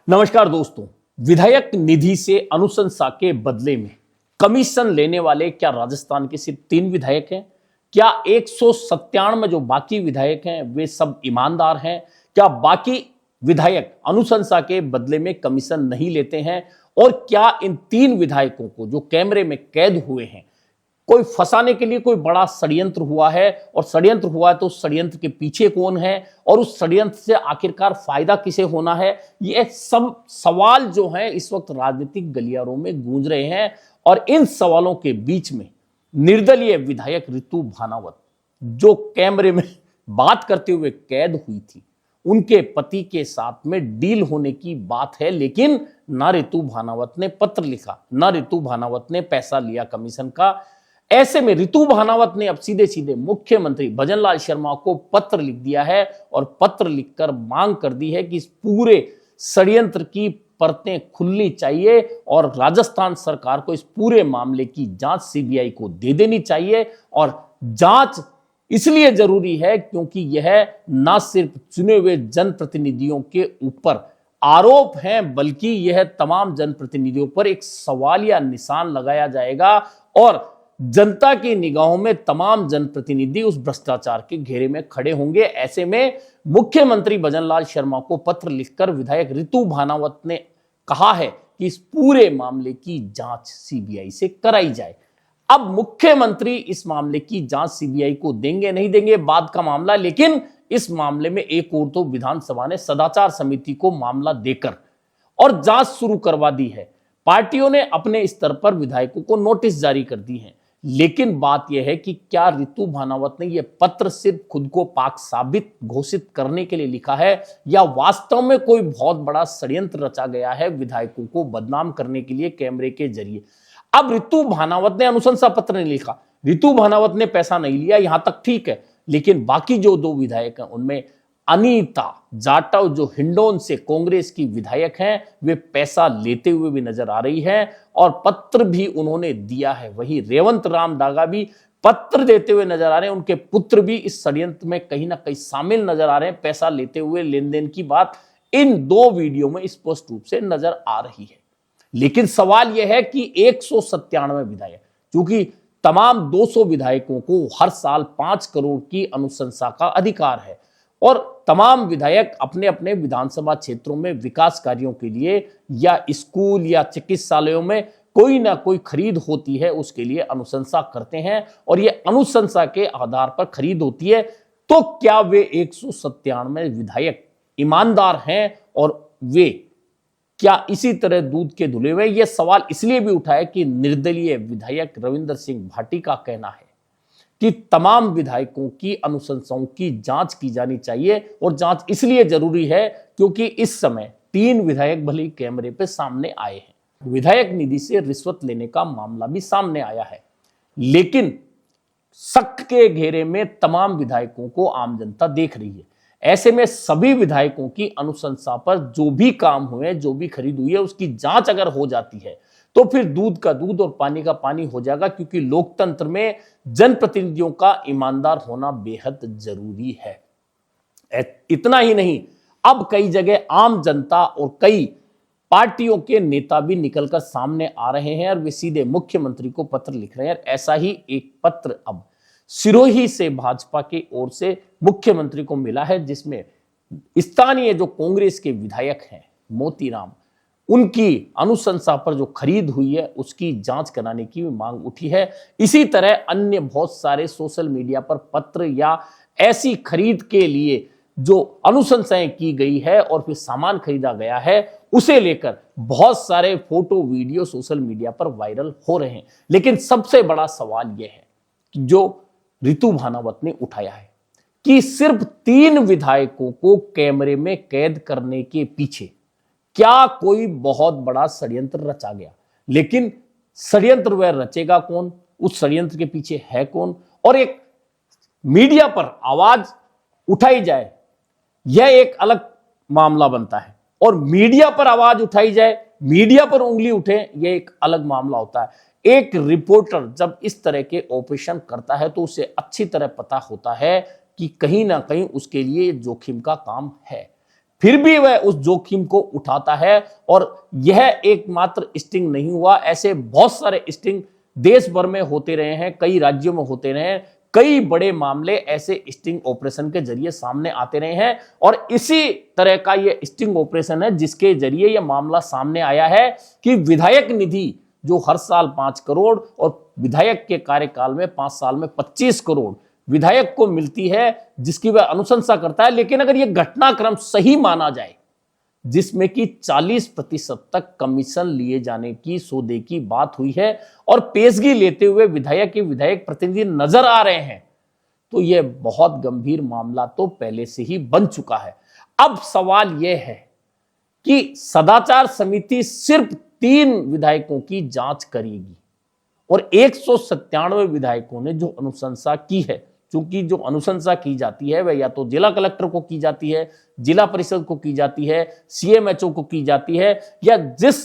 नमस्कार दोस्तों। विधायक निधि से अनुशंसा के बदले में कमीशन लेने वाले क्या राजस्थान के सिर्फ 3 विधायक हैं? क्या 197 जो बाकी विधायक हैं वे सब ईमानदार हैं? क्या बाकी विधायक अनुशंसा के बदले में कमीशन नहीं लेते हैं? और क्या इन 3 विधायकों को जो कैमरे में कैद हुए हैं, कोई फंसाने के लिए कोई बड़ा षड्यंत्र हुआ है? और षड्यंत्र हुआ है तो उस षड्यंत्र के पीछे कौन है और उस षड्यंत्र से आखिरकार फायदा किसे होना है? ये सब सवाल जो हैं इस वक्त राजनीतिक गलियारों में गूंज रहे हैं। और इन सवालों के बीच में निर्दलीय विधायक रितु भानावत जो कैमरे में बात करते हुए कैद हुई थी, उनके पति के साथ में डील होने की बात है, लेकिन ना रितु भानावत ने पत्र लिखा, ना रितु भानावत ने पैसा लिया कमीशन का। ऐसे में रितु भानावत ने अब सीधे सीधे मुख्यमंत्री भजनलाल शर्मा को पत्र लिख दिया है और पत्र लिखकर मांग कर दी है कि इस पूरे षड्यंत्र की परतें खुलनी चाहिए और राजस्थान सरकार को इस पूरे मामले की जांच सीबीआई को दे देनी चाहिए। और जांच इसलिए जरूरी है क्योंकि यह ना सिर्फ चुने हुए जनप्रतिनिधियों के ऊपर आरोप हैं, बल्कि यह तमाम जनप्रतिनिधियों पर एक सवालिया निशान लगाया जाएगा और जनता की निगाहों में तमाम जनप्रतिनिधि उस भ्रष्टाचार के घेरे में खड़े होंगे। ऐसे में मुख्यमंत्री भजनलाल शर्मा को पत्र लिखकर विधायक रितु भानावत ने कहा है कि इस पूरे मामले की जांच सीबीआई से कराई जाए। अब मुख्यमंत्री इस मामले की जांच सीबीआई को देंगे नहीं देंगे बाद का मामला, लेकिन इस मामले में एक और तो विधानसभा ने सदाचार समिति को मामला देकर और जांच शुरू करवा दी है। पार्टियों ने अपने स्तर पर विधायकों को नोटिस जारी कर दी है, लेकिन बात यह है कि क्या रितु भानावत ने यह पत्र सिर्फ खुद को पाक साबित घोषित करने के लिए लिखा है या वास्तव में कोई बहुत बड़ा षड्यंत्र रचा गया है विधायकों को बदनाम करने के लिए कैमरे के जरिए। अब रितु भानावत ने अनुशंसा पत्र नहीं लिखा, रितु भानावत ने पैसा नहीं लिया, यहां तक ठीक है, लेकिन बाकी जो 2 विधायक हैं उनमें अनीता जाटव जो हिंडौन से कांग्रेस की विधायक हैं, वे पैसा लेते हुए भी नजर आ रही हैं और पत्र भी उन्होंने दिया है। वही रेवंत राम डागा भी पत्र देते हुए नजर आ रहे हैं, उनके पुत्र भी इस षड्यंत्र में कहीं ना कहीं शामिल नजर आ रहे हैं। पैसा लेते हुए लेन देन की बात इन 2 वीडियो में स्पष्ट रूप से नजर आ रही है। लेकिन सवाल यह है कि 197 विधायक, क्योंकि तमाम 200 विधायकों को हर साल 5 करोड़ की अनुशंसा का अधिकार है और तमाम विधायक अपने अपने विधानसभा क्षेत्रों में विकास कार्यों के लिए या स्कूल या चिकित्सालयों में कोई ना कोई खरीद होती है, उसके लिए अनुशंसा करते हैं और ये अनुशंसा के आधार पर खरीद होती है। तो क्या वे 197 विधायक ईमानदार हैं और वे क्या इसी तरह दूध के धुले हुए? यह सवाल इसलिए भी उठा है कि निर्दलीय विधायक रविंद्र सिंह भाटी का कहना है कि तमाम विधायकों की अनुशंसाओं की जांच की जानी चाहिए और जांच इसलिए जरूरी है क्योंकि इस समय 3 विधायक भले कैमरे पे सामने आए हैं। विधायक निधि से रिश्वत लेने का मामला भी सामने आया है, लेकिन शक के घेरे में तमाम विधायकों को आम जनता देख रही है। ऐसे में सभी विधायकों की अनुशंसा पर जो भी काम हुए, जो भी खरीद हुई है, उसकी जांच अगर हो जाती है तो फिर दूध का दूध और पानी का पानी हो जाएगा, क्योंकि लोकतंत्र में जनप्रतिनिधियों का ईमानदार होना बेहद जरूरी है। इतना ही नहीं, अब कई जगह आम जनता और कई पार्टियों के नेता भी निकलकर सामने आ रहे हैं और वे सीधे मुख्यमंत्री को पत्र लिख रहे हैं। ऐसा ही एक पत्र अब सिरोही से भाजपा की ओर से मुख्यमंत्री को मिला है, जिसमें स्थानीय जो कांग्रेस के विधायक हैं मोतीराम, उनकी अनुशंसा पर जो खरीद हुई है उसकी जांच कराने की मांग उठी है। इसी तरह अन्य बहुत सारे सोशल मीडिया पर पत्र या ऐसी खरीद के लिए जो अनुशंसाएं की गई है और फिर सामान खरीदा गया है, उसे लेकर बहुत सारे फोटो वीडियो सोशल मीडिया पर वायरल हो रहे हैं। लेकिन सबसे बड़ा सवाल यह है कि जो रितु भानावत ने उठाया है कि सिर्फ 3 विधायकों को कैमरे में कैद करने के पीछे क्या कोई बहुत बड़ा षड्यंत्र रचा गया। लेकिन षड्यंत्र वह रचेगा कौन, उस षड्यंत्र के पीछे है कौन, और एक मीडिया पर आवाज उठाई जाए यह एक अलग मामला बनता है, और मीडिया पर आवाज उठाई जाए, मीडिया पर उंगली उठे, यह एक अलग मामला होता है। एक रिपोर्टर जब इस तरह के ऑपरेशन करता है तो उसे अच्छी तरह पता होता है कि कहीं ना कहीं उसके लिए जोखिम का काम है। फिर भी वह उस जोखिम को उठाता है। और यह एकमात्र स्टिंग नहीं हुआ, ऐसे बहुत सारे स्टिंग देश भर में होते रहे हैं, कई राज्यों में होते रहे हैं, कई बड़े मामले ऐसे स्टिंग ऑपरेशन के जरिए सामने आते रहे हैं। और इसी तरह का यह स्टिंग ऑपरेशन है जिसके जरिए यह मामला सामने आया है कि विधायक निधि जो हर साल 5 करोड़ और विधायक के कार्यकाल में 5 साल में 25 करोड़ विधायक को मिलती है, जिसकी वह अनुशंसा करता है। लेकिन अगर यह घटनाक्रम सही माना जाए, जिसमें कि 40% तक कमीशन लिए जाने की सौदे की बात हुई है और पेशगी लेते हुए विधायक प्रतिनिधि नजर आ रहे हैं, तो यह बहुत गंभीर मामला तो पहले से ही बन चुका है। अब सवाल यह है कि सदाचार समिति सिर्फ 3 विधायकों की जांच करेगी और 197 विधायकों ने जो अनुशंसा की है, क्योंकि जो अनुशंसा की जाती है वह या तो जिला कलेक्टर को की जाती है, जिला परिषद को की जाती है, सीएमएचओ को की जाती है, या जिस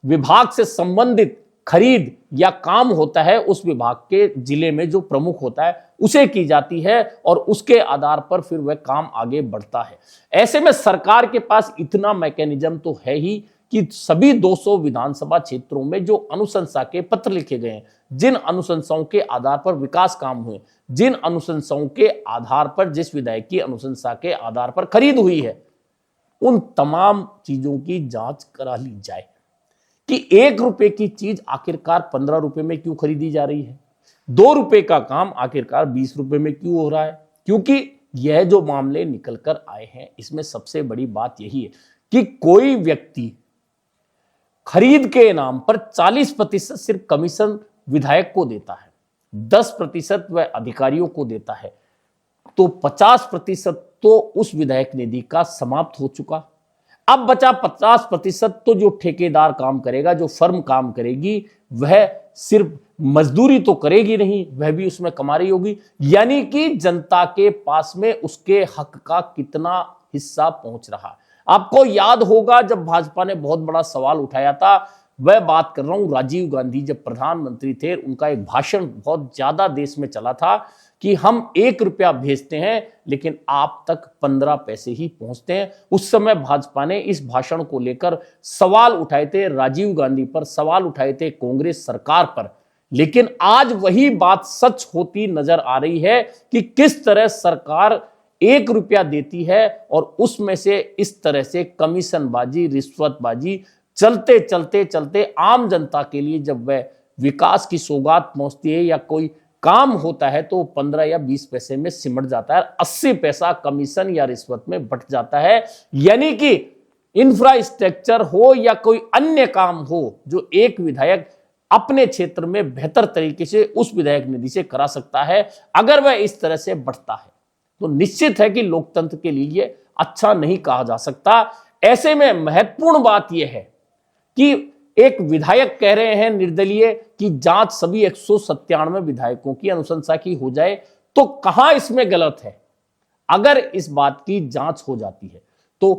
विभाग से संबंधित खरीद या काम होता है उस विभाग के जिले में जो प्रमुख होता है उसे की जाती है और उसके आधार पर फिर वह काम आगे बढ़ता है। ऐसे में सरकार के पास इतना मैकेनिज्म तो है ही कि सभी 200 विधानसभा क्षेत्रों में जो अनुशंसा के पत्र लिखे गए हैं, जिन अनुशंसाओं के आधार पर विकास काम हुए, जिन अनुशंसाओं के आधार पर जिस विधायक की अनुशंसा के आधार पर खरीद हुई है, उन तमाम चीजों की जांच करा ली जाए कि 1 रुपए की चीज आखिरकार 15 रुपए में क्यों खरीदी जा रही है, 2 रुपए का काम आखिरकार 20 रुपए में क्यों हो रहा है। क्योंकि यह जो मामले निकल कर आए हैं, इसमें सबसे बड़ी बात यही है कि कोई व्यक्ति खरीद के नाम पर 40% सिर्फ कमीशन विधायक को देता है, 10% वह अधिकारियों को देता है, तो 50% तो उस विधायक निधि का समाप्त हो चुका। अब बचा 50% तो जो ठेकेदार काम करेगा, जो फर्म काम करेगी, वह सिर्फ मजदूरी तो करेगी नहीं, वह भी उसमें कमा रही होगी। यानी कि जनता के पास में उसके हक का कितना हिस्सा पहुंच रहा है। आपको याद होगा जब भाजपा ने बहुत बड़ा सवाल उठाया था, वह बात कर रहा हूं राजीव गांधी जब प्रधानमंत्री थे, उनका एक भाषण बहुत ज्यादा देश में चला था कि हम 1 रुपया भेजते हैं लेकिन आप तक 15 पैसे ही पहुंचते हैं। उस समय भाजपा ने इस भाषण को लेकर सवाल उठाए थे, राजीव गांधी पर सवाल उठाए थे, कांग्रेस सरकार पर। लेकिन आज वही बात सच होती नजर आ रही है कि किस तरह सरकार 1 रुपया देती है और उसमें से इस तरह से कमीशनबाजी, रिश्वतबाजी चलते चलते चलते आम जनता के लिए जब वह विकास की सौगात पहुंचती है या कोई काम होता है तो 15 या 20 पैसे में सिमट जाता है, 80 पैसा कमीशन या रिश्वत में बट जाता है। यानी कि इंफ्रास्ट्रक्चर हो या कोई अन्य काम हो जो एक विधायक अपने क्षेत्र में बेहतर तरीके से उस विधायक निधि से करा सकता है, अगर वह इस तरह से बढ़ता है तो निश्चित है कि लोकतंत्र के लिए अच्छा नहीं कहा जा सकता। ऐसे में महत्वपूर्ण बात यह है कि एक विधायक कह रहे हैं निर्दलीय कि जांच सभी 197 विधायकों की अनुशंसा की हो जाए, तो कहां इसमें गलत है। अगर इस बात की जांच हो जाती है तो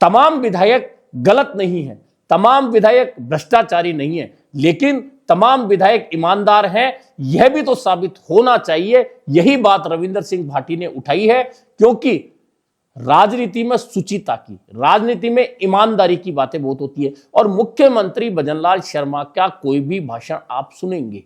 तमाम विधायक गलत नहीं है, तमाम विधायक भ्रष्टाचारी नहीं है, लेकिन तमाम विधायक ईमानदार हैं, यह भी तो साबित होना चाहिए। यही बात रविंदर सिंह भाटी ने उठाई है, क्योंकि राजनीति में शुचिता की, राजनीति में ईमानदारी की बातें बहुत होती है। और मुख्यमंत्री भजनलाल शर्मा का कोई भी भाषण आप सुनेंगे,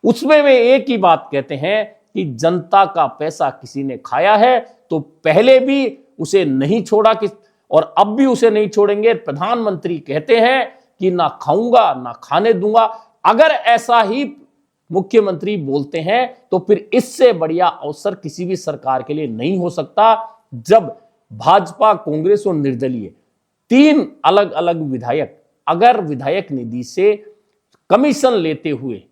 उसमें वे एक ही बात कहते हैं कि जनता का पैसा किसी ने खाया है तो पहले भी उसे नहीं छोड़ा कि और अब भी उसे नहीं छोड़ेंगे। प्रधानमंत्री कहते हैं कि ना खाऊंगा ना खाने दूंगा। अगर ऐसा ही मुख्यमंत्री बोलते हैं तो फिर इससे बढ़िया अवसर किसी भी सरकार के लिए नहीं हो सकता, जब भाजपा, कांग्रेस और निर्दलीय 3 अलग अलग विधायक अगर विधायक निधि से कमीशन लेते हुए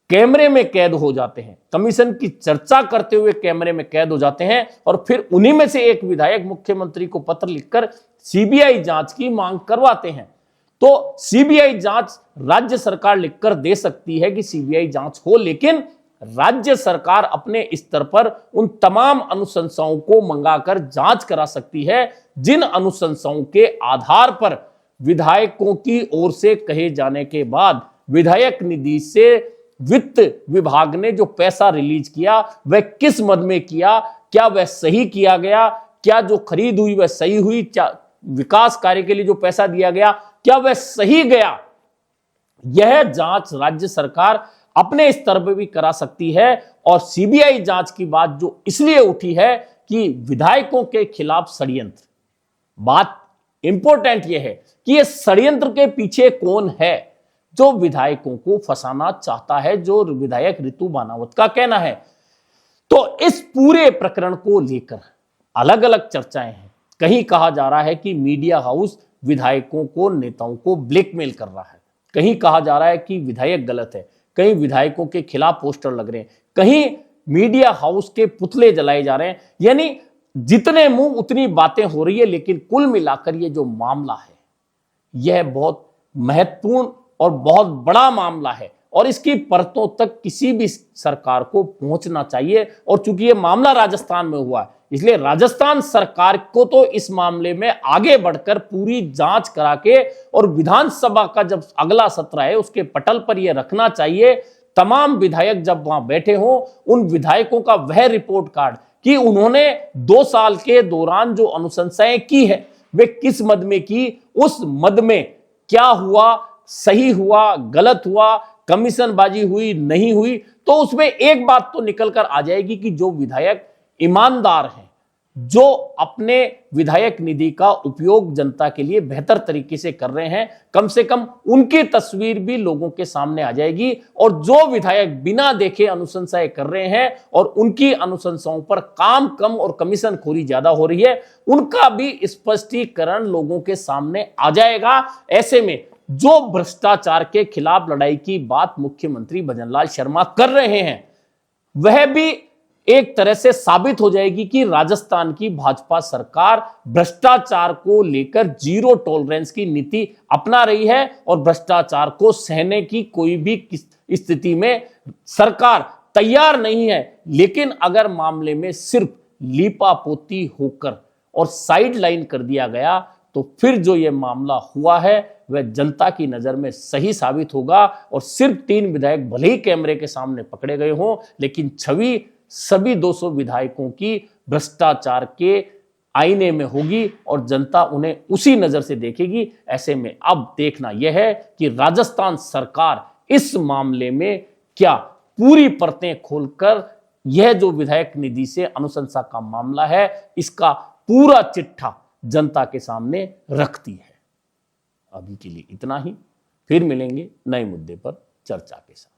कैमरे में कैद हो जाते हैं, कमीशन की चर्चा करते हुए कैमरे में कैद हो जाते हैं, और फिर उन्हीं में से एक विधायक मुख्यमंत्री को पत्र लिखकर सीबीआई जांच की मांग करवाते हैं, तो सीबीआई जांच राज्य सरकार लिखकर दे सकती है कि सीबीआई जांच हो, लेकिन राज्य सरकार अपने स्तर पर उन तमाम अनुशंसाओं को मंगाकर जांच करा सकती है जिन अनुशंसाओं के आधार पर विधायकों की ओर से कहे जाने के बाद विधायक निधि से वित्त विभाग ने जो पैसा रिलीज किया वह किस मद में किया, क्या वह सही किया गया, क्या जो खरीद हुई वह सही हुई, विकास कार्य के लिए जो पैसा दिया गया, क्या वह सही गया? यह जांच राज्य सरकार अपने स्तर पर भी करा सकती है। और सीबीआई जांच की बात जो इसलिए उठी है कि विधायकों के खिलाफ षड्यंत्र। बात इंपॉर्टेंट यह है कि यह षड्यंत्र के पीछे कौन है जो विधायकों को फंसाना चाहता है, जो विधायक रितु बानावत का कहना है। तो इस पूरे प्रकरण को लेकर अलग अलग चर्चाएं हैं। कहीं कहा जा रहा है कि मीडिया हाउस विधायकों को, नेताओं को ब्लैकमेल कर रहा है, कहीं कहा जा रहा है कि विधायक गलत है, कहीं विधायकों के खिलाफ पोस्टर लग रहे हैं, कहीं मीडिया हाउस के पुतले जलाए जा रहे हैं। यानी जितने मुंह उतनी बातें हो रही है, लेकिन कुल मिलाकर ये जो मामला है यह बहुत महत्वपूर्ण और बहुत बड़ा मामला है और इसकी परतों तक किसी भी सरकार को पहुंचना चाहिए। और चूंकि यह मामला राजस्थान में हुआ है, इसलिए राजस्थान सरकार को तो इस मामले में आगे बढ़कर पूरी जांच करा के और विधानसभा का जब अगला सत्र है उसके पटल पर यह रखना चाहिए। तमाम विधायक जब वहां बैठे हों, उन विधायकों का वह रिपोर्ट कार्ड कि उन्होंने 2 साल के दौरान जो अनुशंसाएं की है वे किस मद में की, उस मद में क्या हुआ, सही हुआ, गलत हुआ, कमीशनबाजी हुई, नहीं हुई, तो उसमें एक बात तो निकल कर आ जाएगी कि जो विधायक ईमानदार हैं, जो अपने विधायक निधि का उपयोग जनता के लिए बेहतर तरीके से कर रहे हैं, कम से कम उनकी तस्वीर भी लोगों के सामने आ जाएगी। और जो विधायक बिना देखे अनुशंसाएं कर रहे हैं और उनकी अनुशंसाओं पर काम कम और कमीशन खोरी ज्यादा हो रही है, उनका भी स्पष्टीकरण लोगों के सामने आ जाएगा। ऐसे में जो भ्रष्टाचार के खिलाफ लड़ाई की बात मुख्यमंत्री भजनलाल शर्मा कर रहे हैं, वह भी एक तरह से साबित हो जाएगी कि राजस्थान की भाजपा सरकार भ्रष्टाचार को लेकर जीरो टॉलरेंस की नीति अपना रही है और भ्रष्टाचार को सहने की कोई भी स्थिति में सरकार तैयार नहीं है। लेकिन अगर मामले में सिर्फ लीपापोती होकर और साइडलाइन कर दिया गया तो फिर जो यह मामला हुआ है वह जनता की नजर में सही साबित होगा। और सिर्फ 3 विधायक भले ही कैमरे के सामने पकड़े गए हों, लेकिन छवि सभी 200 विधायकों की भ्रष्टाचार के आईने में होगी और जनता उन्हें उसी नजर से देखेगी। ऐसे में अब देखना यह है कि राजस्थान सरकार इस मामले में क्या पूरी परतें खोलकर यह जो विधायक निधि से अनुशंसा का मामला है, इसका पूरा चिट्ठा जनता के सामने रखती है। अभी के लिए इतना ही, फिर मिलेंगे नए मुद्दे पर चर्चा के साथ।